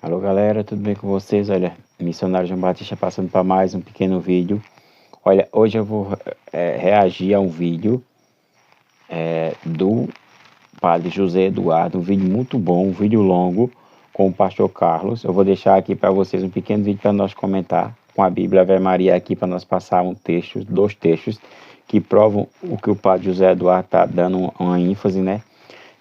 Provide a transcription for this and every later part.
Alô galera, tudo bem com vocês? Olha, missionário João Batista passando para mais um pequeno vídeo. Olha, hoje eu vou reagir a um vídeo do padre José Eduardo, um vídeo muito bom, um vídeo longo com o pastor Carlos. Eu vou deixar aqui para vocês um pequeno vídeo para nós comentar com a Bíblia Ave Maria aqui para nós passar dois textos que provam o que o padre José Eduardo está dando uma ênfase, né?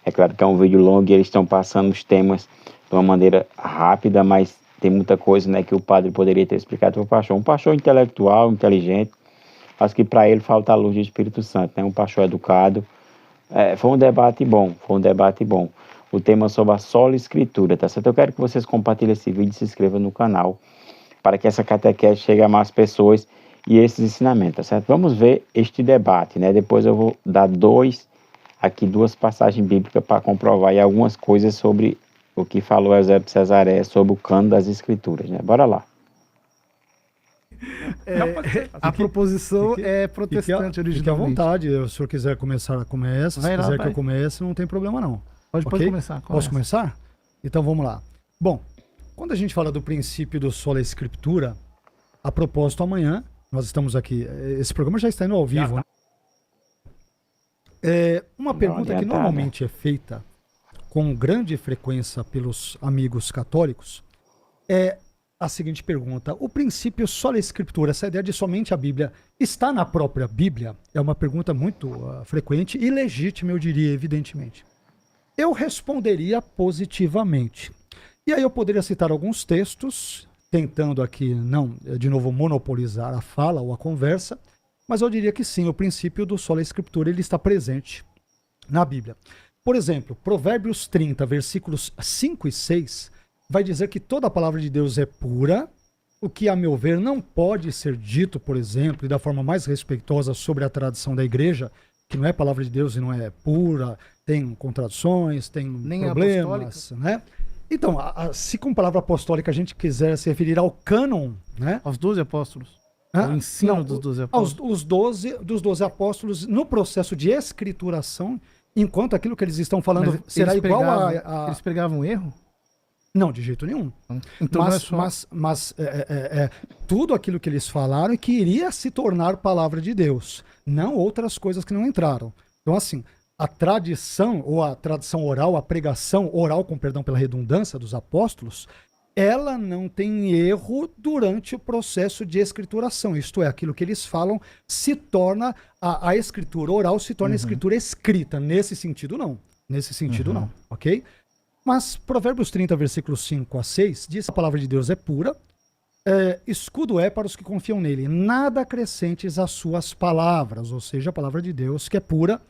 É claro que é um vídeo longo e eles estão passando os temas de uma maneira rápida, mas tem muita coisa, né, que o padre poderia ter explicado para o pastor. Um pastor intelectual, inteligente, mas que para ele falta a luz do Espírito Santo, né? Um pastor educado. Foi um debate bom, foi um debate bom. O tema sobre a sola escritura, tá certo? Eu quero que vocês compartilhem esse vídeo e se inscrevam no canal, para que essa catequese chegue a mais pessoas e esses ensinamentos, tá certo? Vamos ver este debate, né? Depois eu vou dar duas passagens bíblicas para comprovar e algumas coisas sobre o que falou Eusébio de Cesaré sobre o cano das escrituras, né? Bora lá. A proposição é protestante originalmente. Fique à vontade, se o senhor quiser começar, começa. Se quiser que eu comece, não tem problema não. Pode começar. Posso começar? Então vamos lá. Bom, quando a gente fala do princípio do sola escritura, a propósito, amanhã, nós estamos aqui, esse programa já está indo ao vivo, né? Uma pergunta que normalmente é feita com grande frequência pelos amigos católicos é a seguinte pergunta: o princípio sola escritura, essa ideia de somente a Bíblia, está na própria Bíblia? É uma pergunta muito frequente e legítima, eu diria, evidentemente. Eu responderia positivamente. E aí eu poderia citar alguns textos, tentando aqui não, de novo, monopolizar a fala ou a conversa, mas eu diria que sim, o princípio do sola escritura ele está presente na Bíblia. Por exemplo, Provérbios 30, versículos 5 e 6, vai dizer que toda a palavra de Deus é pura, o que, a meu ver, não pode ser dito, por exemplo, e da forma mais respeitosa sobre a tradição da igreja, que não é palavra de Deus e não é pura, tem contradições, tem nem problemas, né? Então, se com palavra apostólica a gente quiser se referir ao cânon, né? Aos 12 apóstolos. O ensino dos 12 apóstolos. Dos 12 apóstolos no processo de escrituração, enquanto aquilo que eles estão falando será igual a... Eles pregavam erro? Não, de jeito nenhum. Então, mas tudo aquilo que eles falaram e que iria se tornar palavra de Deus, não outras coisas que não entraram. Então, assim, a tradição, ou a tradição oral, a pregação oral, com perdão pela redundância, dos apóstolos, ela não tem erro durante o processo de escrituração. Isto é, aquilo que eles falam se torna, a escritura oral se torna a escritura escrita. Nesse sentido, não. Nesse sentido, não. Ok? Mas Provérbios 30, versículos 5 a 6, diz que a palavra de Deus é pura, escudo é para os que confiam nele, nada acrescentes às suas palavras, ou seja, a palavra de Deus que é pura,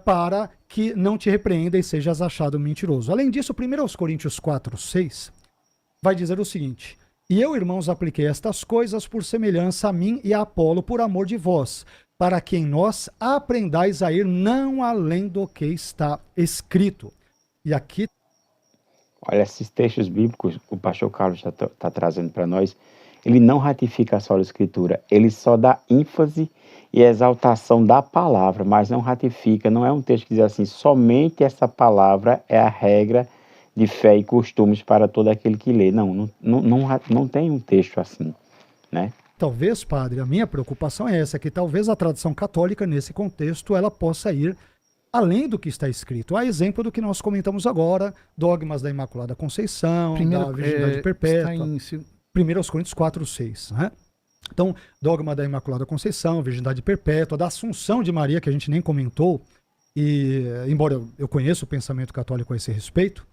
para que não te repreenda e sejas achado mentiroso. Além disso, 1 Coríntios 4, 6, vai dizer o seguinte: e eu, irmãos, apliquei estas coisas por semelhança a mim e a Apolo, por amor de vós, para que em nós aprendais a ir não além do que está escrito. E aqui... Olha, esses textos bíblicos, o pastor Carlos está trazendo para nós, ele não ratifica a sola escritura, ele só dá ênfase e exaltação da palavra, mas não ratifica. Não é um texto que diz assim, somente essa palavra é a regra de fé e costumes para todo aquele que lê. Não tem um texto assim, né? Talvez, padre, a minha preocupação é essa, que talvez a tradição católica, nesse contexto, ela possa ir além do que está escrito. A exemplo do que nós comentamos agora, dogmas da Imaculada Conceição, da Virgindade Perpétua. Está em 1 Coríntios 4, 6, né? Então, dogma da Imaculada Conceição, Virgindade Perpétua, da Assunção de Maria, que a gente nem comentou, e embora eu conheça o pensamento católico a esse respeito,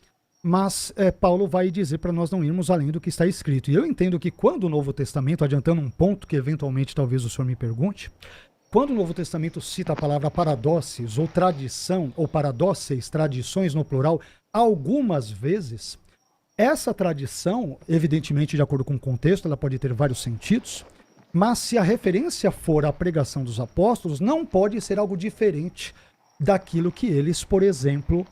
mas Paulo vai dizer para nós não irmos além do que está escrito. E eu entendo que quando o Novo Testamento, adiantando um ponto que eventualmente talvez o senhor me pergunte, quando o Novo Testamento cita a palavra paradóxis ou tradição, ou paradóxeis, tradições no plural, algumas vezes, essa tradição, evidentemente de acordo com o contexto, ela pode ter vários sentidos, mas se a referência for a pregação dos apóstolos, não pode ser algo diferente daquilo que eles, por exemplo,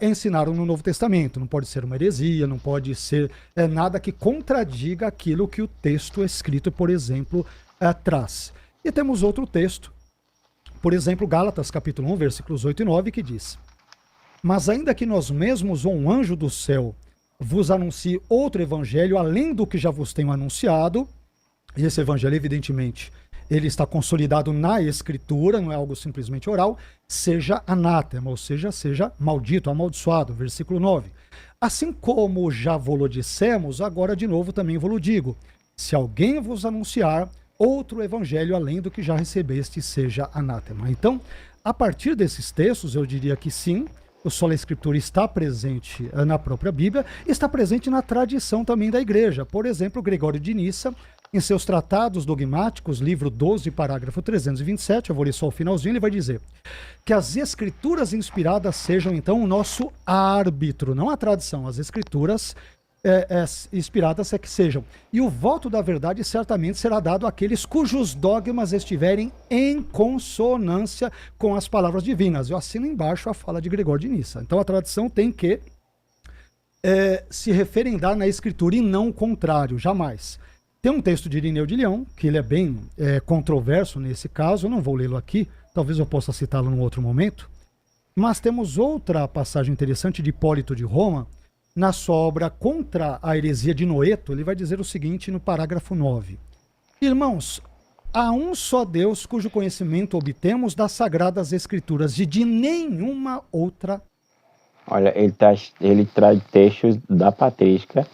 ensinaram no Novo Testamento. Não pode ser uma heresia, não pode ser nada que contradiga aquilo que o texto escrito, por exemplo, traz. E temos outro texto, por exemplo, Gálatas capítulo 1, versículos 8 e 9, que diz: mas ainda que nós mesmos ou um anjo do céu vos anuncie outro evangelho além do que já vos tenho anunciado, e esse evangelho, evidentemente, ele está consolidado na Escritura, não é algo simplesmente oral, seja anátema, ou seja maldito, amaldiçoado, versículo 9. Assim como já vos dissemos, agora de novo também vos digo, se alguém vos anunciar outro evangelho além do que já recebeste, seja anátema. Então, a partir desses textos, eu diria que sim, o Sola Escritura está presente na própria Bíblia, está presente na tradição também da igreja. Por exemplo, Gregório de Nissa, em seus tratados dogmáticos, livro 12, parágrafo 327, eu vou ler só o finalzinho, ele vai dizer que as escrituras inspiradas sejam, então, o nosso árbitro, não a tradição, as escrituras inspiradas é que sejam. E o voto da verdade certamente será dado àqueles cujos dogmas estiverem em consonância com as palavras divinas. Eu assino embaixo a fala de Gregório de Nissa. Então a tradição tem que se referendar na escritura e não o contrário, jamais. Tem um texto de Irineu de Leão, que ele é bem controverso nesse caso, eu não vou lê-lo aqui, talvez eu possa citá-lo num outro momento, mas temos outra passagem interessante de Hipólito de Roma, na sua obra Contra a Heresia de Noeto, ele vai dizer o seguinte no parágrafo 9. Irmãos, há um só Deus cujo conhecimento obtemos das Sagradas Escrituras e de nenhuma outra. Olha, ele traz textos da patrística,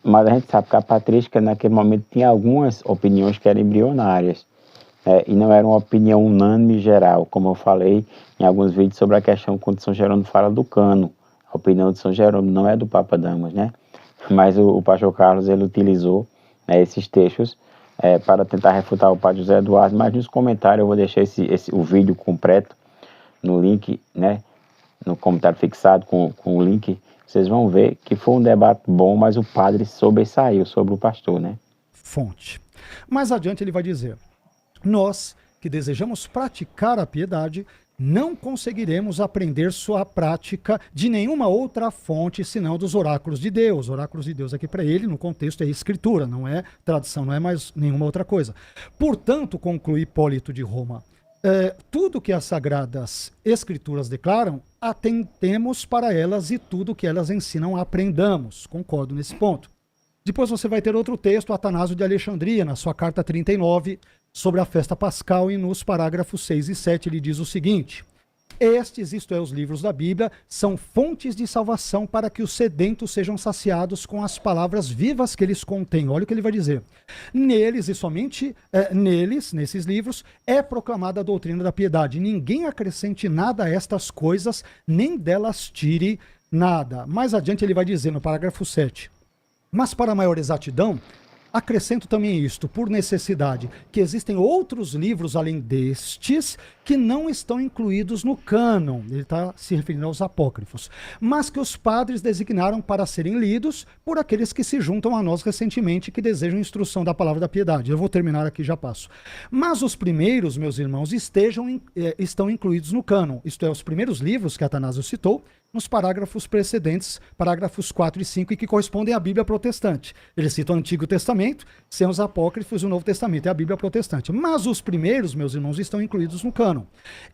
mas a gente sabe que a patrística naquele momento tinha algumas opiniões que eram embrionárias, e não era uma opinião unânime geral, como eu falei em alguns vídeos sobre a questão quando São Jerônimo fala do cano. A opinião de São Jerônimo não é do Papa Damas, né? Mas o pastor Carlos, ele utilizou esses textos para tentar refutar o padre José Eduardo, mas nos comentários eu vou deixar o vídeo completo no link, né? No comentário fixado com o link, vocês vão ver que foi um debate bom, mas o padre sobressaiu sobre o pastor, né? Fonte. Mais adiante ele vai dizer, nós que desejamos praticar a piedade, não conseguiremos aprender sua prática de nenhuma outra fonte senão dos oráculos de Deus. Oráculos de Deus aqui para ele, no contexto, é escritura, não é tradição, não é mais nenhuma outra coisa. Portanto, conclui Hipólito de Roma, tudo que as Sagradas Escrituras declaram, atentemos para elas e tudo que elas ensinam aprendamos. Concordo nesse ponto. Depois você vai ter outro texto, Atanásio de Alexandria, na sua carta 39, sobre a festa pascal, e nos parágrafos 6 e 7 ele diz o seguinte: estes, isto é, os livros da Bíblia, são fontes de salvação para que os sedentos sejam saciados com as palavras vivas que eles contêm. Olha o que ele vai dizer. Neles, e somente neles, nesses livros, é proclamada a doutrina da piedade. Ninguém acrescente nada a estas coisas, nem delas tire nada. Mais adiante ele vai dizer, no parágrafo 7, mas para maior exatidão, acrescento também isto, por necessidade, que existem outros livros além destes que não estão incluídos no cânon, ele está se referindo aos apócrifos, mas que os padres designaram para serem lidos por aqueles que se juntam a nós recentemente que desejam instrução da palavra da piedade. Eu vou terminar aqui, já passo. Mas os primeiros, meus irmãos, estão incluídos no cânon, isto é, os primeiros livros que Atanásio citou, nos parágrafos precedentes, parágrafos 4 e 5, e que correspondem à Bíblia protestante. Ele cita o Antigo Testamento, sem os apócrifos, o Novo Testamento, é a Bíblia protestante. Mas os primeiros, meus irmãos, estão incluídos no cânon.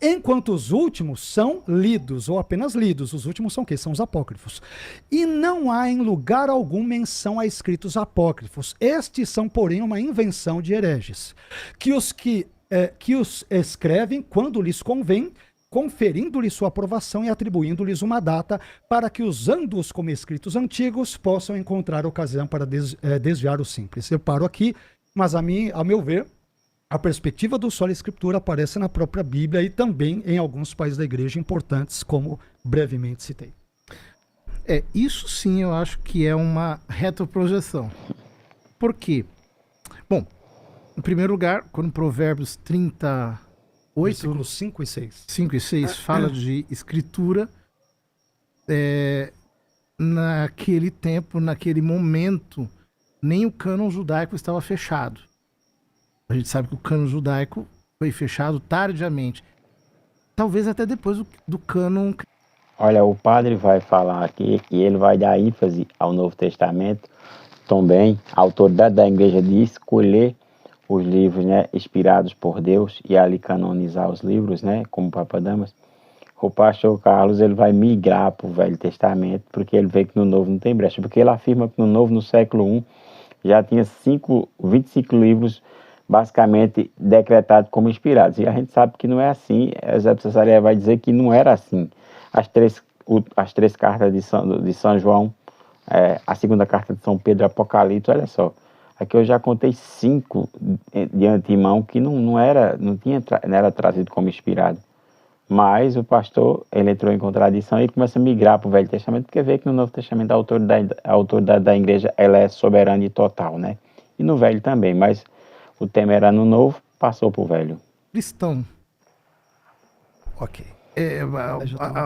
Enquanto os últimos são lidos, ou apenas lidos. Os últimos são o quê? São os apócrifos. E não há em lugar algum menção a escritos apócrifos. Estes são, porém, uma invenção de hereges, que os escrevem quando lhes convém, conferindo-lhes sua aprovação e atribuindo-lhes uma data para que, usando-os como escritos antigos, possam encontrar ocasião para desviar o simples. Eu paro aqui, mas a meu ver, a perspectiva do Sola Escritura aparece na própria Bíblia e também em alguns países da igreja importantes, como brevemente citei. Isso sim eu acho que é uma retroprojeção. Por quê? Bom, em primeiro lugar, quando Provérbios 38, versículos 5 e 6. 5 e 6 fala de escritura, naquele tempo, naquele momento, nem o cânon judaico estava fechado. A gente sabe que o cânon judaico foi fechado tardiamente. Talvez até depois do cânon. Olha, o padre vai falar aqui e ele vai dar ênfase ao Novo Testamento também. A autoridade da igreja de escolher os livros, né, inspirados por Deus e ali canonizar os livros, né, como o Papa Damas. o pastor Carlos ele vai migrar para o Velho Testamento, porque ele vê que no Novo não tem brecha, porque ele afirma que no Novo, no século I, já tinha 25 livros basicamente decretados como inspirados, e a gente sabe que não é assim. Eusébio Cesareia vai dizer que não era assim. As três cartas de São João, a segunda carta de São Pedro, Apocalipse, olha só, aqui eu já contei 5 de antemão que não era trazido como inspirado. Mas o pastor, ele entrou em contradição e começa a migrar para o Velho Testamento, porque vê que no Novo Testamento a autoridade da igreja ela é soberana e total, né? E no Velho também, mas o tema era no Novo, passou para o Velho. Cristão. Ok.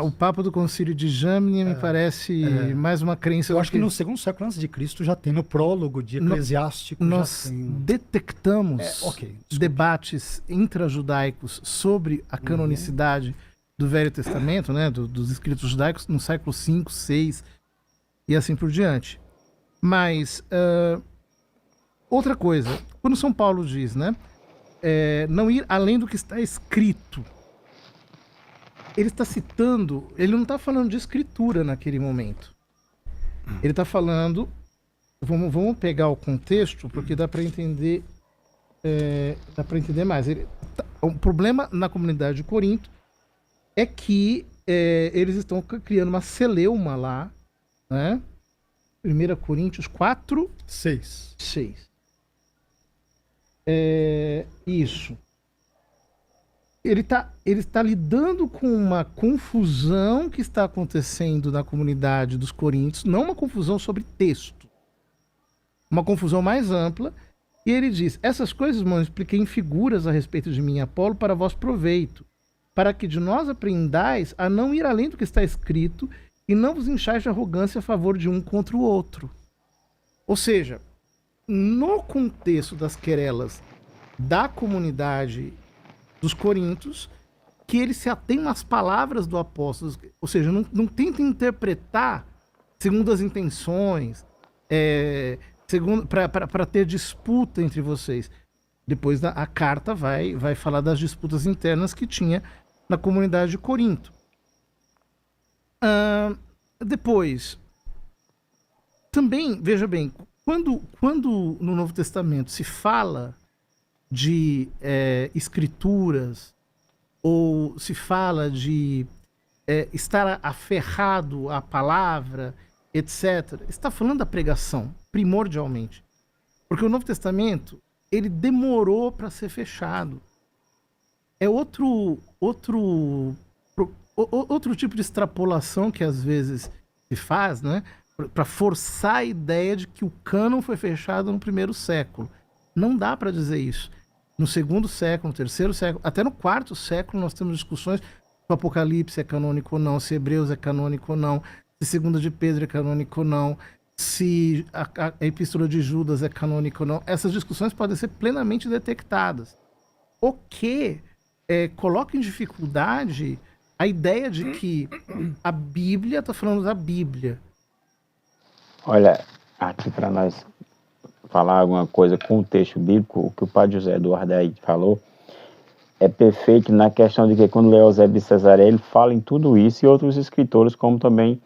O Papa do Concílio de Jamnia me parece mais uma crença. Eu acho que no segundo século antes de Cristo já tem no prólogo de Eclesiástico. Nós detectamos desculpe. debates intrajudaicos sobre a canonicidade do Velho Testamento, né, dos escritos judaicos, no século V, VI e assim por diante. Mas outra coisa, quando São Paulo diz, né, não ir além do que está escrito, ele está citando, ele não está falando de escritura naquele momento. Ele está falando, vamos pegar o contexto, porque dá para entender, mais. O problema na comunidade de Corinto é que eles estão criando uma celeuma lá, né? 1 Coríntios 4, 6. Isso. Ele está lidando com uma confusão que está acontecendo na comunidade dos coríntios, não uma confusão sobre texto, uma confusão mais ampla, e ele diz: essas coisas, irmãos, expliquei em figuras a respeito de mim e Apolo para vosso proveito, para que de nós aprendais a não ir além do que está escrito e não vos enchais de arrogância a favor de um contra o outro. Ou seja, no contexto das querelas da comunidade dos coríntios, que ele se atém às palavras do apóstolo, ou seja, não tenta interpretar segundo as intenções, para ter disputa entre vocês. Depois a carta vai falar das disputas internas que tinha na comunidade de Corinto. Depois, também, veja bem, quando no Novo Testamento se fala de escrituras, ou se fala de estar aferrado à palavra, etc., está falando da pregação, primordialmente. Porque o Novo Testamento, ele demorou para ser fechado. É outro tipo de extrapolação que às vezes se faz, né, para forçar a ideia de que o cânon foi fechado no primeiro século. Não dá para dizer isso. No segundo século, no terceiro século, até no quarto século nós temos discussões se o Apocalipse é canônico ou não, se Hebreus é canônico ou não, se Segunda de Pedro é canônico ou não, se a Epístola de Judas é canônica ou não. Essas discussões podem ser plenamente detectadas. O que coloca em dificuldade a ideia de que a Bíblia está falando da Bíblia. Olha, aqui para nós falar alguma coisa com o texto bíblico, o que o padre José Eduardo aí falou é perfeito na questão de que quando lê Eusébio de Cesareia, ele fala em tudo isso, e outros escritores, como também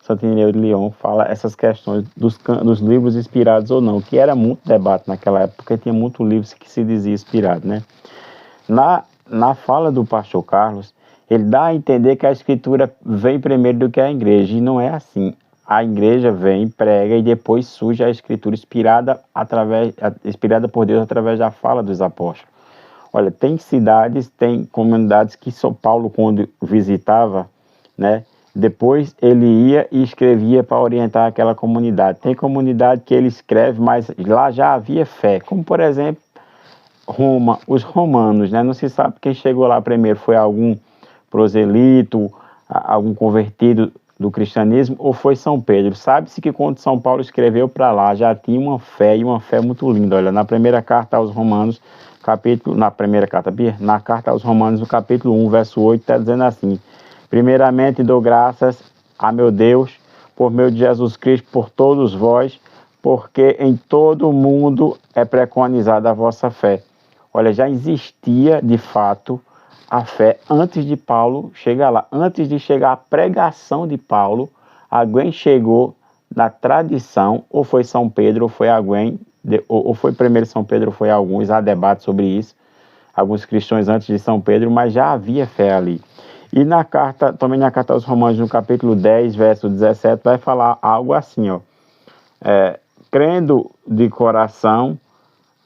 Santo Irineu de Lyon, fala essas questões dos livros inspirados ou não, que era muito debate naquela época, porque tinha muito livro que se dizia inspirado, né? Na fala do pastor Carlos, ele dá a entender que a escritura vem primeiro do que a igreja, e não é assim. A igreja vem, prega, e depois surge a escritura inspirada por Deus através da fala dos apóstolos. Olha, tem cidades, tem comunidades que São Paulo, quando visitava, né, depois ele ia e escrevia para orientar aquela comunidade. Tem comunidade que ele escreve, mas lá já havia fé, como por exemplo Roma, os romanos, né? Não se sabe quem chegou lá primeiro, foi algum proselito, algum convertido do cristianismo, ou foi São Pedro. Sabe-se que quando São Paulo escreveu para lá, já tinha uma fé, e uma fé muito linda. Olha, na primeira carta aos Romanos, na carta aos Romanos, no capítulo 1, verso 8, está dizendo assim: primeiramente dou graças a meu Deus, por meio de Jesus Cristo, por todos vós, porque em todo o mundo é preconizada a vossa fé. Olha, já existia, de fato, a fé antes de Paulo chegar lá. Antes de chegar a pregação de Paulo, alguém chegou na tradição, ou foi São Pedro, ou foi alguém, ou foi primeiro São Pedro, ou foi alguns, há debate sobre isso, alguns cristãos antes de São Pedro, mas já havia fé ali. E na carta, também na carta aos Romanos, no capítulo 10, verso 17, vai falar algo assim, ó. Crendo de coração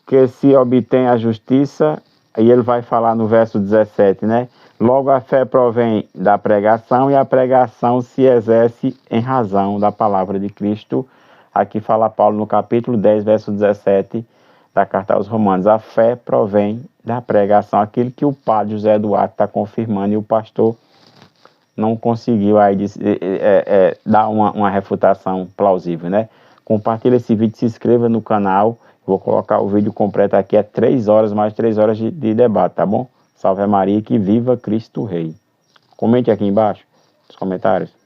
que se obtém a justiça, e ele vai falar no verso 17, né? Logo a fé provém da pregação e a pregação se exerce em razão da palavra de Cristo. Aqui fala Paulo no capítulo 10, verso 17 da carta aos Romanos. A fé provém da pregação, aquilo que o padre José Eduardo está confirmando e o pastor não conseguiu aí dar uma refutação plausível, né? Compartilhe esse vídeo, se inscreva no canal. Vou colocar o vídeo completo aqui, 3 horas, mais 3 horas de debate, tá bom? Salve Maria, que viva Cristo Rei. Comente aqui embaixo, nos comentários.